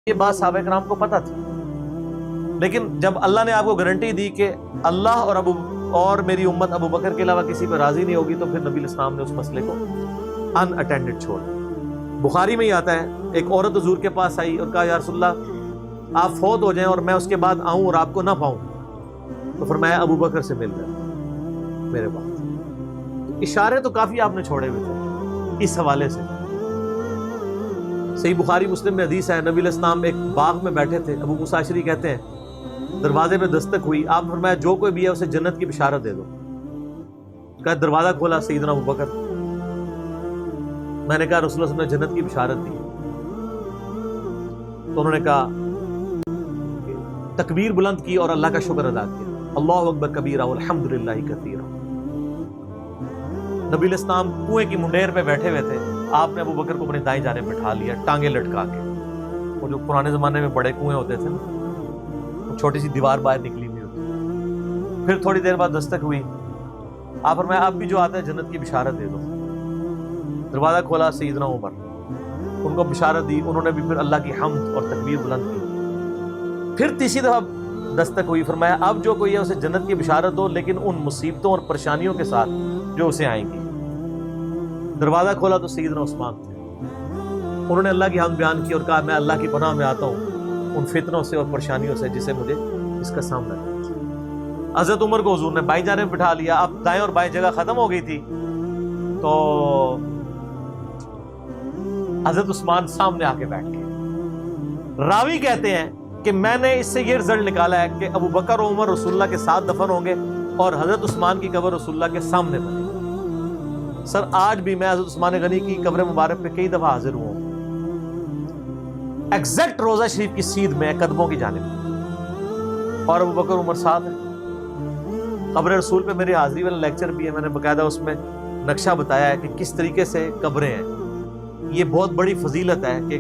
یہ بات صحابہ کرام کو پتہ تھی، لیکن جب اللہ نے آپ کو گارنٹی دی کہ اللہ اور میری امت ابو بکر کے علاوہ کسی پہ راضی نہیں ہوگی، تو پھر نبی علیہ السلام نے اس مسئلے کو ان اٹینڈڈ چھوڑ دیا۔ بخاری میں ہی آتا ہے، ایک عورت حضور کے پاس آئی اور کہا یا رسول اللہ آپ فوت ہو جائیں اور میں اس کے بعد آؤں اور آپ کو نہ پاؤں، تو فرمایا ابو بکر سے مل جائیں میرے پاس۔ اشارے تو کافی آپ نے چھوڑے ہوئے تھے اس حوالے سے۔ صحیح بخاری مسلم میں حدیث ہے، نبی علیہ السلام ایک باغ میں بیٹھے تھے، ابو موسیٰ اشعری کہتے ہیں دروازے پہ دستک ہوئی، آپ نے فرمایا جو کوئی بھی ہے اسے جنت کی بشارت دے دو۔ کہا دروازہ کھولا سیدنا ابو بکر، میں نے کہا رسول اللہ صلی اللہ علیہ وسلم نے جنت کی بشارت دی، تو انہوں نے کہا تکبیر بلند کی اور اللہ کا شکر ادا کیا، اللہ اکبر کبیرہ والحمدللہ کثیرہ۔ نبی علیہ السلام کنویں کی منڈیر پہ بیٹھے ہوئے تھے، آپ نے ابو بکر کو اپنی دائیں جانب بٹھا لیا ٹانگیں لٹکا کے، وہ جو پرانے زمانے میں بڑے کنویں ہوتے تھے نا، چھوٹی سی دیوار باہر نکلی ہوئی ہوتی۔ پھر تھوڑی دیر بعد دستک ہوئی، آپ فرمایا اب بھی جو آتا ہے جنت کی بشارت دے دو۔ دروازہ کھولا سیدنا عمر، ان کو بشارت دی، انہوں نے بھی پھر اللہ کی حمد اور تکبیر بلند کی۔ پھر تیسری دفعہ دستک ہوئی، فرمایا اب جو کوئی ہے اسے جنت کی بشارت دو، لیکن ان مصیبتوں اور پریشانیوں کے ساتھ جو اسے آئیں گی۔ دروازہ کھولا تو سیدنا عثمان تھے، انہوں نے اللہ کی حمد بیان کی اور کہا میں اللہ کی پناہ میں آتا ہوں ان فتنوں سے اور پریشانیوں سے جسے مجھے اس کا سامنا کرنا۔ حضرت عمر کو حضور نے بائیں جانب بٹھا لیا، اب دائیں اور بائیں جگہ ختم ہو گئی تھی، تو حضرت عثمان سامنے آ کے بیٹھ گئے۔ راوی کہتے ہیں کہ میں نے اس سے یہ رزلٹ نکالا ہے کہ ابو بکر و عمر رسول اللہ کے ساتھ دفن ہوں گے اور حضرت عثمان کی قبر رسول اللہ کے سامنے بنے گی۔ سر آج بھی میں حضرت عثمان غنی کی قبر مبارک پہ کئی دفعہ حاضر ہوں، ایگزیکٹ روضہ شریف کی سیدھ میں قدموں کی جانب، اور ابو بکر عمر ساتھ ہیں۔ قبر رسول پہ میری حاضری والا لیکچر بھی ہے، میں نے باقاعدہ اس میں نقشہ بتایا ہے کہ کس طریقے سے قبریں ہیں۔ یہ بہت بڑی فضیلت ہے کہ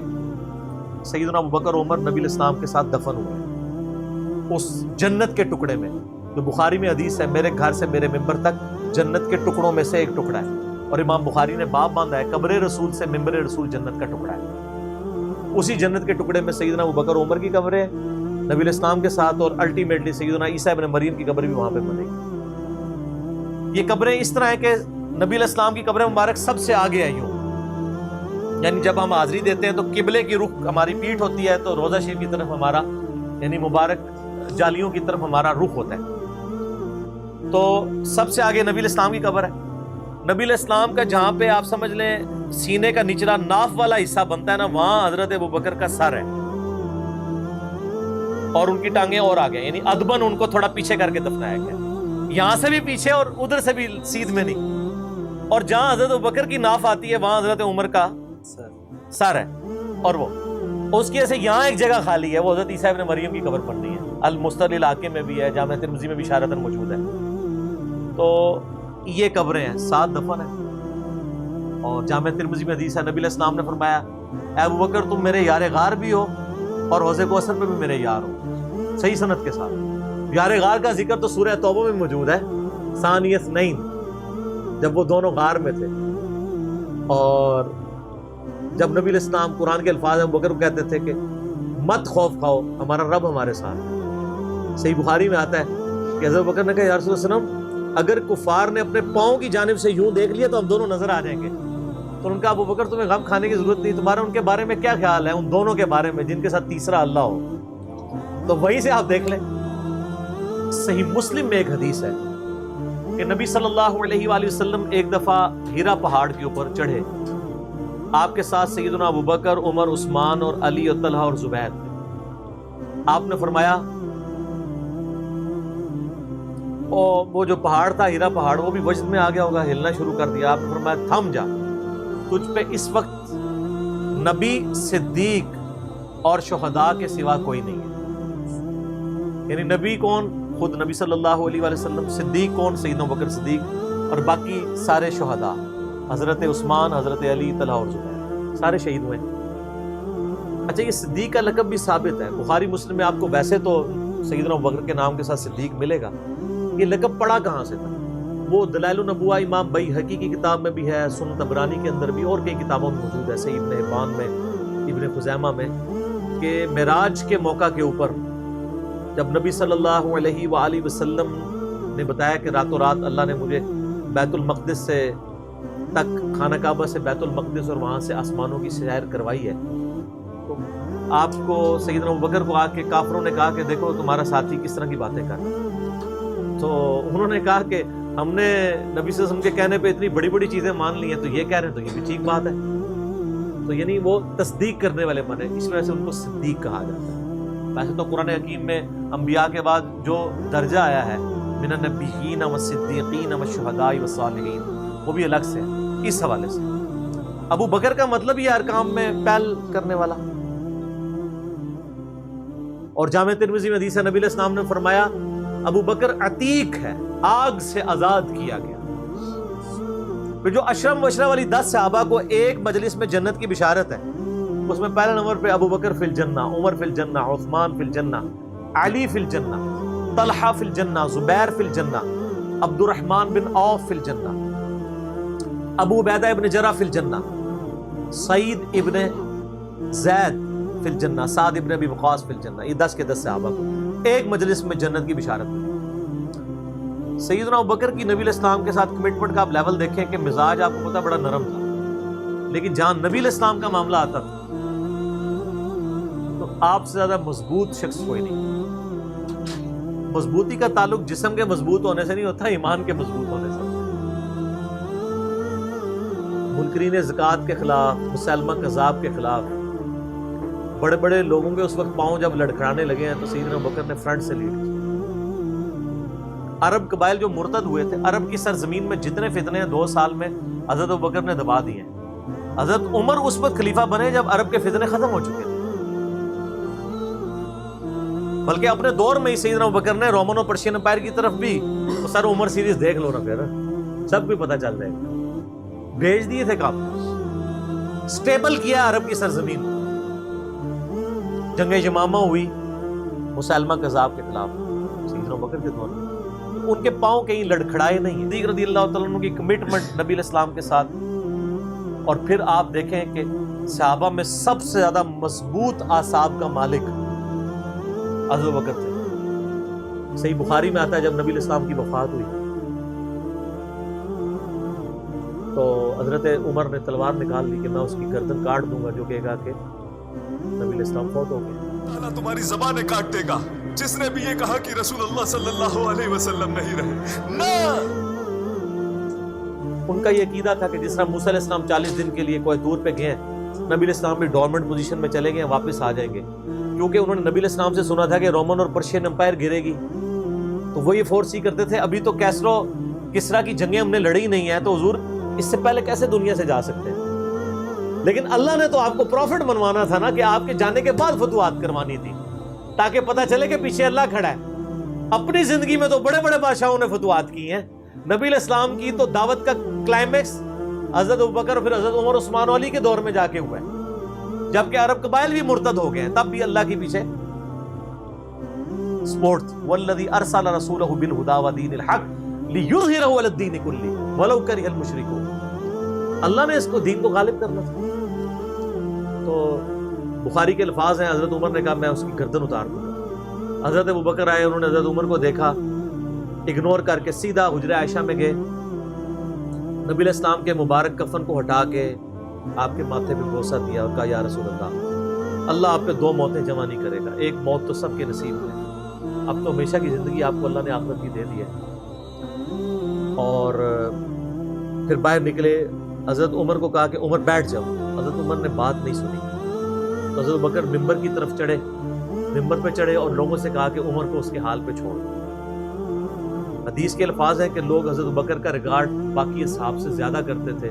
سیدنا ابو بکر عمر نبی علیہ السلام کے ساتھ دفن ہوئے اس جنت کے ٹکڑے میں، جو بخاری میں حدیث ہے میرے گھر سے میرے ممبر تک جنت کے ٹکڑوں میں سے ایک ٹکڑا ہے، اور امام بخاری نے باب باندھا ہے قبر رسول سے ممبر رسول جنت کا ٹکڑا ہے۔ اسی جنت کے ٹکڑے میں سیدنا ابو بکر عمر کی قبر ہے نبی علیہ السلام کے ساتھ، اور الٹیمیٹلی سیدنا عیسیٰ ابن مریم کی قبر بھی وہاں پہ بنے گی۔ یہ قبریں اس طرح ہیں کہ نبی علیہ السلام کی قبر مبارک سب سے آگے ہے، یوں یعنی جب ہم حاضری دیتے ہیں تو قبلے کی رخ ہماری پیٹھ ہوتی ہے، تو روضہ شریف کی طرف ہمارا یعنی مبارک جالیوں کی طرف ہمارا رخ ہوتا ہے، تو سب سے آگے نبی علیہ السلام کی قبر ہے۔ نبی علیہ السلام کا جہاں پہ آپ سمجھ لیں سینے کا نچلا ناف والا حصہ بنتا ہے نا، وہاں حضرت ابو بکر کا سر ہے اور ان کی ٹانگیں اور آگے، یعنی ادبن ان کو تھوڑا پیچھے کر کے دفنایا گیا، یہاں سے بھی پیچھے اور ادھر سے بھی سیدھ میں نہیں، اور جہاں حضرت ابو بکر کی ناف آتی ہے وہاں حضرت عمر کا سر ہے، اور وہ اس کی وجہ سے یہاں ایک جگہ خالی ہے، وہ حضرت عیسیٰ ابن مریم کی قبر پڑنی ہے۔ المستدل علاقے میں بھی ہے، جامع ترمذی میں بھی اشارتاً موجود ہے۔ تو یہ قبریں ہیں، ساتھ دفن ہیں، اور جامع ترمذی میں حدیث ہے نبی علیہ السلام نے فرمایا اے ابو بکر تم میرے یار غار بھی ہو اور حوض کوثر پہ بھی میرے یار ہو، صحیح سند کے ساتھ۔ یار غار کا ذکر تو سورہ توبہ میں موجود ہے، ثانی اثنین، جب وہ دونوں غار میں تھے، اور جب نبی علیہ السلام قرآن کے الفاظ ابو بکر کو کہتے تھے کہ مت خوف کھاؤ، ہمارا رب ہمارے ساتھ ہے۔ صحیح بخاری میں آتا ہے کہ حضرت ابو بکر نے کہا یا رسول اللہ صلی اللہ علیہ وسلم اگر کفار نے اپنے پاؤں کی جانب سے یوں دیکھ لیا تو ہم دونوں نظر آ جائیں گے۔ تو ان کا ابو بکر تمہیں غم کھانے کی ضرورت نہیں، تمہارا ان کے بارے میں کیا خیال ہے، ان دونوں کے بارے میں جن کے ساتھ تیسرا اللہ ہو، تو وہیں سے آپ دیکھ لیں۔ صحیح مسلم میں ایک حدیث ہے کہ نبی صلی اللہ علیہ وآلہ وسلم ایک دفعہ ہیرا پہاڑ کے اوپر چڑھے، آپ کے ساتھ سیدنا ابو بکر، عمر، عثمان اور علی اور طلحہ اور زبیر تھے۔ آپ نے فرمایا اور وہ جو پہاڑ تھا ہیرا پہاڑ وہ بھی وجد میں آ گیا ہوگا، ہلنا شروع کر دیا۔ آپ نے فرمایا تھم جا، تجھ پہ اس وقت نبی، صدیق اور شہداء کے سوا کوئی نہیں ہے۔ یعنی نبی کون؟ خود نبی صلی اللہ علیہ وآلہ وسلم، صدیق کون؟ سیدنا ابو بکر صدیق، اور باقی سارے شہداء، حضرت عثمان، حضرت علی، طلحہ اور زبیر، سارے شہید ہوئے۔ اچھا یہ صدیق کا لقب بھی ثابت ہے، بخاری مسلم میں آپ کو ویسے تو سیدنا ابو بکر کے نام کے ساتھ صدیق ملے گا، یہ لقب پڑا کہاں سے تھا؟ وہ دلائل النبوہ امام بیہقی کی کتاب میں بھی ہے، سنن طبرانی کے اندر بھی، اور کئی کتابوں میں موجود ہے، صحیح ابن حبان میں، ابن خزیمہ میں۔ کہ معراج کے موقع کے اوپر جب نبی صلی اللہ علیہ وآلہ وسلم نے بتایا کہ راتوں رات اللہ نے مجھے بیت المقدس سے تک، خانہ کعبہ سے بیت المقدس اور وہاں سے آسمانوں کی سیر کروائی ہے، تو آپ کو سیدنا ابوبکر کو آ کے کافروں نے کہا کہ دیکھو تمہارا ساتھی کس طرح کی باتیں کر رہا ہے۔ تو انہوں نے کہا کہ ہم نے نبی صلی اللہ علیہ وسلم کے کہنے پہ اتنی بڑی بڑی چیزیں مان لی ہیں، تو یہ کہہ رہے ہیں تو یہ بھی ٹھیک بات ہے۔ تو یعنی وہ تصدیق کرنے والے بنے، اس وجہ سے ان کو صدیق کہا جاتا ہے۔ ویسے تو قرآن حکیم میں انبیاء کے بعد جو درجہ آیا ہے من النبیین والصدیقین والشہداء والصالحین، وہ بھی الگ سے ہے اس حوالے سے۔ ابو بکر کا مطلب یہ ہر کام میں پہل کرنے والا۔ اور جامع ترمذی میں حدیث ہے، نبی علیہ السلام نے فرمایا ابو بکر عتیق ہے، آگ سے آزاد کیا گیا۔ پھر جو اشرم وشرہ والی 10 صحابہ کو ایک مجلس میں جنت کی بشارت ہے، اس میں پہلے نمبر پہ ابو بکر فی الجنہ، عمر فی الجنہ، عثمان فی الجنہ، علی فی الجنہ، طلحہ فی الجنہ، زبیر فی الجنہ، عبد الرحمن بن عوف فی الجنہ، ابو عبیدہ ابن جرح فی الجنہ، سعید ابن زید فی الجنہ، سعد ابن ابی وقاص فی الجنہ۔ یہ 10 کے 10 صحابہ کو ایک مجلس میں جنت کی بشارت ہے۔ سیدنا ابوبکر کی نبی علیہ السلام کے ساتھ کمٹمنٹ کا آپ لیول دیکھیں کہ مزاج آپ کو پتہ بڑا نرم تھا، لیکن جہاں نبی علیہ السلام کا معاملہ آتا تھا تو آپ سے زیادہ مضبوط شخص کوئی نہیں۔ مضبوطی کا تعلق جسم کے مضبوط ہونے سے نہیں ہوتا، ایمان کے مضبوط ہونے سے۔ منکرین زکوٰۃ کے خلاف، مسلمہ کذاب کے خلاف بڑے بڑے لوگوں کے اس وقت پاؤں جب لڑکھڑانے لگے ہیں تو سیدنا ابوبکر نے فرنٹ سے لیڈ کی۔ عرب قبائل جو مرتد ہوئے تھے، عرب کی سرزمین میں جتنے فتنے ہیں 2 سال میں حضرت ابوبکر نے دبا دیے ہیں۔ حضرت عمر اس وقت خلیفہ بنے جب عرب کے فتنے ختم ہو چکے تھے، بلکہ اپنے دور میں ہی سیدنا ابوبکر نے رومن اور پرشین امپائر کی طرف بھی سر عمر سیریز دیکھ لو نا، پھر سب بھی پتہ چل جائے گا، بھیج دیے تھے کام، سٹیبل کیا عرب کی سرزمین۔ جنگ یمامہ ہوئی مسلمہ کذاب کے خلاف سیدنا ابوبکر کے دور میں، ان کے پاؤں کہیں لڑکھڑائے نہیں۔ صدیق رضی اللہ تعالیٰ عنہ کی کمٹمنٹ نبی علیہ السلام کے ساتھ، اور پھر آپ دیکھیں کہ صحابہ میں سب سے زیادہ مضبوط اعصاب کا مالک حضرت ابوبکر تھے۔ صحیح بخاری میں آتا ہے جب نبی علیہ السلام کی وفات ہوئی تو حضرت عمر نے تلوار نکال لی کہ میں اس کی گردن کاٹ دوں گا جو کہے گا کہ نبی علیہ السلام فوت ہو گئے۔ اللہ تمہاری زبانیں کاٹ دے گا جس نے بھی یہ کہا کہ رسول اللہ صلی اللہ علیہ وسلم نہیں رہے۔ نہ، ان کا یہ عقیدہ تھا کہ جس طرح موسیٰ علیہ السلام 40 دن کے لیے کوہ طور پہ گئے، نبی علیہ السلام بھی ڈورمنٹ پوزیشن میں چلے گئے، واپس آ جائیں گے، کیونکہ انہوں نے نبی علیہ السلام سے سنا تھا کہ رومن اور پرشین امپائر گرے گی، تو وہ یہ فورس ہی کرتے تھے ابھی تو کیسرو کسرا کی جنگیں ہم نے لڑی نہیں ہیں، تو حضور اس سے پہلے کیسے دنیا سے جا سکتے ہیں؟ لیکن اللہ نے تو آپ کو پروفٹ بنوانا تھا نا، کہ آپ کے جانے کے بعد فتوحات کروانی تھی، تاکہ پتہ چلے کہ پیچھے اللہ کھڑا ہے۔ اپنی زندگی میں تو بڑے بڑے بادشاہوں نے فتوحات کی ہیں، نبی علیہ السلام کی تو دعوت کا کلائمیکس حضرت ابوبکر اور پھر حضرت عمر عثمان علی کے دور میں جا کے ہوا ہے، جبکہ عرب قبائل بھی مرتد ہو گئے ہیں، تب بھی اللہ کے پیچھے سپورٹ تھی۔ والذی ارسل رسولہ بالہدی ودین الحق لیظہرہ علی الدین کلہ ولو کرہ المشرکون۔ اللہ نے اس کو دین کو غالب کرنا تھا۔ تو بخاری کے الفاظ ہیں، حضرت عمر نے کہا میں اس کی گردن اتار دوں گا۔ حضرت ابوبکر آئے، انہوں نے حضرت عمر کو دیکھا، اگنور کر کے سیدھا حجرہ عائشہ میں گئے، نبی علیہ السلام کے مبارک کفن کو ہٹا کے آپ کے ماتھے پہ بوسہ دیا اور کہا یا رسول اللہ، اللہ آپ پہ 2 موتیں جمع نہیں کرے گا، ایک موت تو سب کے نصیب ہے، اب تو ہمیشہ کی زندگی آپ کو اللہ نے آخرت کی دے دی ہے۔ اور پھر باہر نکلے، حضرت عمر کو کہا کہ عمر بیٹھ جاؤ، حضرت عمر نے بات نہیں سنی، تو حضرت بکر ممبر کی طرف چڑھے، ممبر پہ چڑھے اور لوگوں سے کہا کہ عمر کو اس کے حال پہ چھوڑ دو۔ حدیث کے الفاظ ہیں کہ لوگ حضرت بکر کا ریگارڈ باقی اصحاب سے زیادہ کرتے تھے،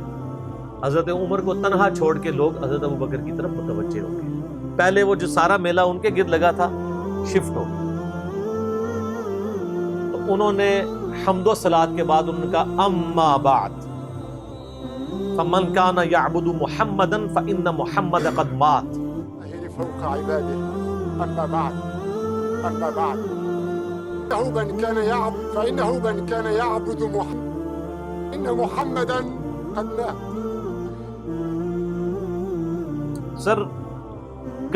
حضرت عمر کو تنہا چھوڑ کے لوگ حضرت ابوبکر کی طرف متوجہ ہو گئے۔ پہلے وہ جو سارا میلہ ان کے گرد لگا تھا شفٹ ہو گیا، تو انہوں نے حمد و صلات کے بعد انہوں نے کہا اما بعد فمن كان يعبد محمدا فإن محمد قد مات۔ فوق عباده أما بعد فإنه من كان يعبد محمد إن محمدا قد مات۔ سر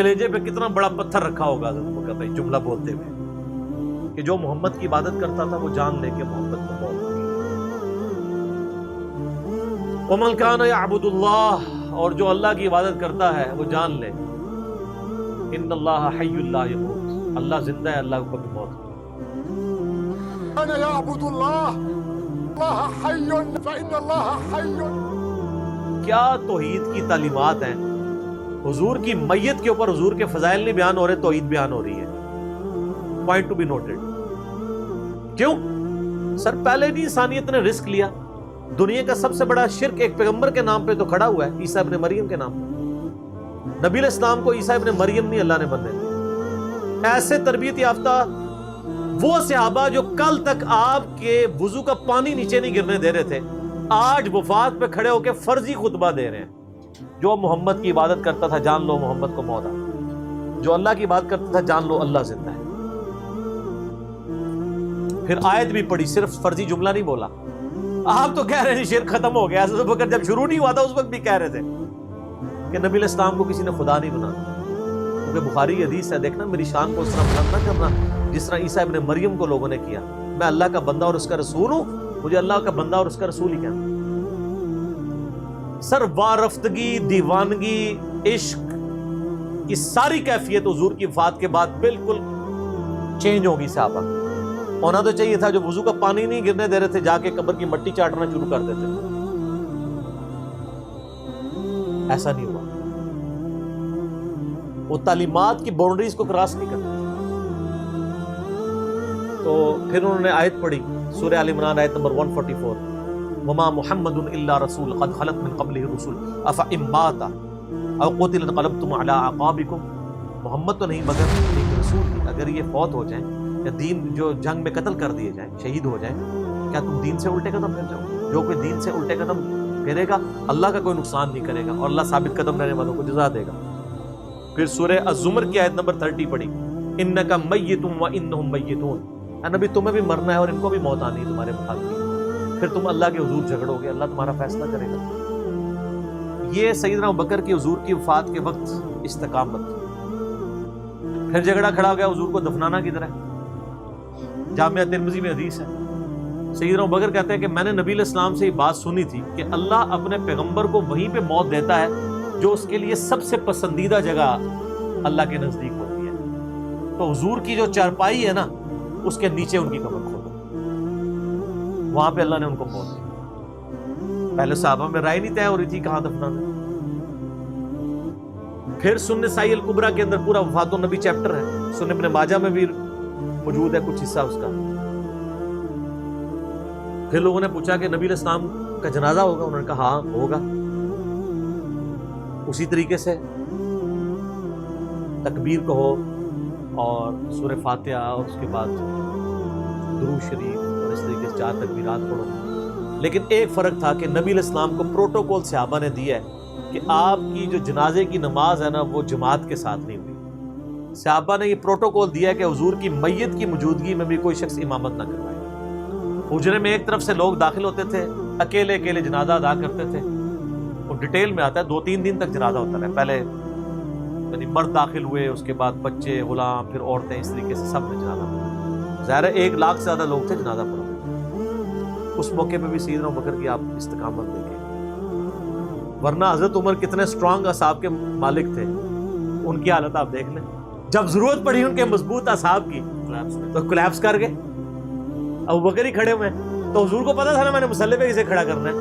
کلیجے پہ کتنا بڑا پتھر رکھا ہوگا حضرت ابو بکر نے جملہ بولتے ہوئے کہ جو محمد کی عبادت کرتا تھا وہ جان لے کے محمد کو موت ہوگی۔ وَمَنْ كَانَ يَعْبُدُ اللَّهَ، اور جو اللہ کی عبادت کرتا ہے وہ جان لے ان اللہ حی لا یموت، اللہ زندہ ہے، اللہ کو کبھی موت نہیں۔ أنا يعبد الله حي فإن الله حي۔ کیا توحید کی تعلیمات ہیں، حضور کی میت کے اوپر حضور کے فضائل نہیں بیان ہو رہے، توحید بیان ہو رہی ہے۔ Point to be noted. کیوں؟ سر پہلے نہیں انسانیت نے رسک لیا، دنیا کا سب سے بڑا شرک ایک پیغمبر کے نام پہ تو کھڑا ہوا ہے، عیسیٰ ابن مریم کے نام پہ۔ نبی علیہ السلام کو عیسیٰ ابن مریم نہیں اللہ نے بننے دیا۔ ایسے تربیت یافتہ وہ صحابہ جو کل تک آپ کے وضو کا پانی نیچے نہیں گرنے دے رہے تھے، آج وفات پہ کھڑے ہو کے فرضی خطبہ دے رہے ہیں۔ جو محمد کی عبادت کرتا تھا جان لو محمد کو موت آ، جو اللہ کی عبادت کرتا تھا جان لو اللہ زندہ ہے۔ پھر آیت بھی پڑھی، صرف فرضی جملہ نہیں بولا۔ آپ تو کہہ رہے ہیں شرک ختم ہو گیا، حضرت ابوبکر جب شروع نہیں ہوا تھا اس وقت بھی کہہ رہے تھے کہ نبی علیہ السلام کو کسی نے خدا نہیں بنا، کیونکہ بخاری کی حدیث ہے، دیکھنا میری شان کو اس طرح بلند نہ کرنا جس طرح عیسیٰ ابن مریم کو لوگوں نے کیا۔ میں اللہ کا بندہ اور اس کا رسول ہوں، مجھے اللہ کا بندہ اور اس کا رسول ہی کہنا۔ سر وارفتگی، دیوانگی، عشق کی ساری کیفیت حضور کی وفات کے بعد بالکل چینج ہوگی صحابہ۔ ہونا تو چاہیے تھا جو وضو کا پانی نہیں گرنے دے رہے تھے جا کے قبر کی مٹی چاٹنا شروع کر دیتے، ایسا نہیں ہوا۔ وہ تعلیمات کی باؤنڈریز کو کراس نہیں کرتے۔ تو پھر انہوں نے آیت پڑھی سورہ آل عمران آیت نمبر 144، وما محمد الا رسول قد خلت من قبله الرسل افئن مات او قتل انقلبتم على اعقابكم۔ محمد تو نہیں مگر ایک رسول ہی، اگر یہ فوت ہو جائیں یا دین جو جنگ میں قتل کر دیے جائیں، شہید ہو جائیں، کیا تم دین سے الٹے قدم پھیر جاؤ؟ جو کوئی دین سے الٹے قدم پھیرے گا اللہ کا کوئی نقصان نہیں کرے گا اور اللہ ثابت قدم رہنے والوں کو جزا دے گا۔ پھر سورہ الزمر کی آیت نمبر 30 پڑھی، انک میت وانہم میتون، اے نبی تمہیں بھی مرنا ہے اور ان کو بھی موت آنی ہے تمہارے مخالفین، پھر تم اللہ کے حضور جھگڑو گے، اللہ تمہارا فیصلہ کرے گا۔ یہ سیدنا ابوبکر کی حضور کی وفات کے وقت استقامت۔ پھر جھگڑا کھڑا ہو گیا حضور کو دفنانا کدھر ہے؟ جامعہ ترمذی میں حدیث ہے، سیدنا ابوبکر کہتے ہیں کہ میں نے نبی علیہ السلام سے یہ بات سنی تھی کہ اللہ اپنے پیغمبر کو وہیں پہ موت دیتا ہے جو اس کے لیے سب سے پسندیدہ جگہ اللہ کے نزدیک ہوتی ہے۔ تو حضور کی جو چارپائی ہے نا اس کے نیچے ان کی قبر کھودو، وہاں پہ اللہ نے ان کو موت دی۔ پہلے صحابہ میں رائے نہیں طے ہو رہی تھی کہاں دفنانا۔ پھر سنن نسائی الکبریٰ کے اندر پورا وفات النبی چیپٹر ہے، سنن ابن ماجہ میں بھی موجود ہے کچھ حصہ اس کا۔ پھر لوگوں نے پوچھا کہ نبی علیہ السلام کا جنازہ ہوگا؟ انہوں نے کہا ہاں ہوگا۔ اسی طریقے سے تکبیر کہو اور سورہ فاتحہ اور اس کے بعد درود شریف اور اس طریقے سے 4 تکبیرات پڑھو۔ لیکن ایک فرق تھا کہ نبی علیہ السلام کو پروٹوکول صحابہ نے دیا ہے کہ آپ کی جو جنازے کی نماز ہے نا وہ جماعت کے ساتھ نہیں ہوئی۔ صحابہ نے یہ پروٹوکول دیا کہ حضور کی میت کی موجودگی میں بھی کوئی شخص امامت نہ کروائے۔ حجرے میں ایک طرف سے لوگ داخل ہوتے تھے، اکیلے اکیلے جنازہ ادا کرتے تھے، اور ڈیٹیل میں آتا ہے 2-3 دن تک جنازہ ہوتا رہا۔ پہلے یعنی مرد داخل ہوئے، اس کے بعد بچے، غلام، پھر عورتیں، اس طریقے سے سب نے جنازہ پڑھا۔ ظاہر ہے 1 لاکھ سے زیادہ لوگ تھے جنازہ پڑھا۔ اس موقع پہ بھی سیدنا ابوبکر کی آپ استقامت دیکھیں، ورنہ حضرت عمر کتنے سٹرانگ اصحاب کے مالک تھے، ان کی حالت آپ دیکھ لیں۔ جب ضرورت پڑی ان کے مضبوط اصحاب کی تو کولیپس کر گئے۔ ابوبکر ہی کھڑے ہوئے ہیں تو حضور کو پتا تھا نا میں نے مصلی پہ کسے کھڑا کرنا ہے۔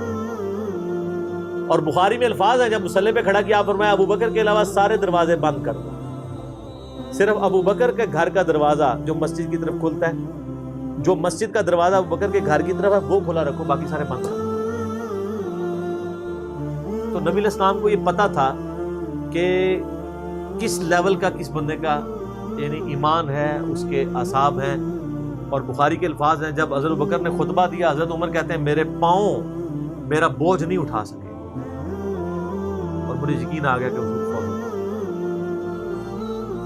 اور بخاری میں الفاظ ہیں جب مصلی پہ کھڑا کیا آپ فرمایا ابوبکر کے علاوہ سارے دروازے بند کر دو، صرف ابوبکر کے گھر کا دروازہ جو مسجد کی طرف کھلتا ہے، جو مسجد کا دروازہ ابوبکر کے گھر کی طرف ہے وہ کھلا رکھو، باقی سارے بند رکھو۔ تو نبی علیہ السلام کو یہ پتا تھا کہ کس لیول کا کس بندے کا یعنی ایمان ہے، اس کے اعصاب ہیں۔ اور بخاری کے الفاظ ہیں جب حضرت ابوبکر نے خطبہ دیا، حضرت عمر کہتے ہیں میرے پاؤں میرا بوجھ نہیں اٹھا سکے، اور مجھے یقین آ گیا کہ حضور فوت ہو گئے۔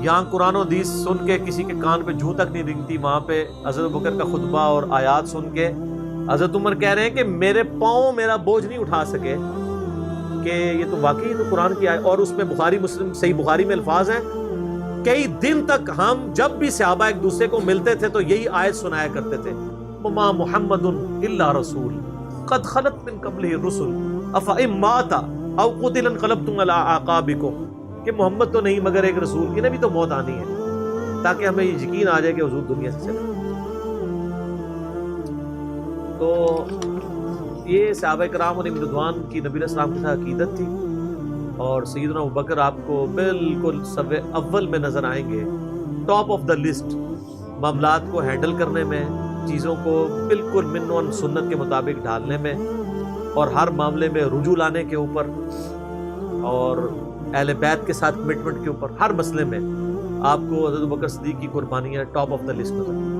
یہاں قرآن و حدیث سن کے کسی کے کان پہ جوں تک نہیں رنگتی، وہاں پہ حضرت ابوبکر کا خطبہ اور آیات سن کے حضرت عمر کہہ رہے ہیں کہ میرے پاؤں میرا بوجھ نہیں اٹھا سکے، کہ یہ تو واقعی تو قرآن کی آیت۔ اور اس میں بخاری مسلم صحیح بخاری میں الفاظ ہیں کئی دن تک ہم جب بھی صحابہ ایک دوسرے کو ملتے تھے تو یہی آیت سنایا کرتے تھے، وما محمد الا رسول قد خلت من قبلہ الرسل افئن مات او قتل انقلبتم علی اعقابکم، کہ محمد تو نہیں مگر ایک رسول، انہیں بھی تو موت آنی ہے، تاکہ ہمیں یہ یقین آ جائے کہ حضور دنیا سے چلے۔ تو یہ صحابہ کرام علیہم رضوان کی نبی علیہ السلام کے ساتھ عقیدت تھی، اور سیدنا ابوبکر آپ کو بالکل سب اول میں نظر آئیں گے، ٹاپ آف دا لسٹ، معاملات کو ہینڈل کرنے میں، چیزوں کو بالکل من و سنت کے مطابق ڈھالنے میں، اور ہر معاملے میں رجوع لانے کے اوپر، اور اہل بیت کے ساتھ کمٹمنٹ کے اوپر، ہر مسئلے میں آپ کو حضرت ابوبکر صدیق کی قربانیاں ٹاپ آف دا لسٹ نظر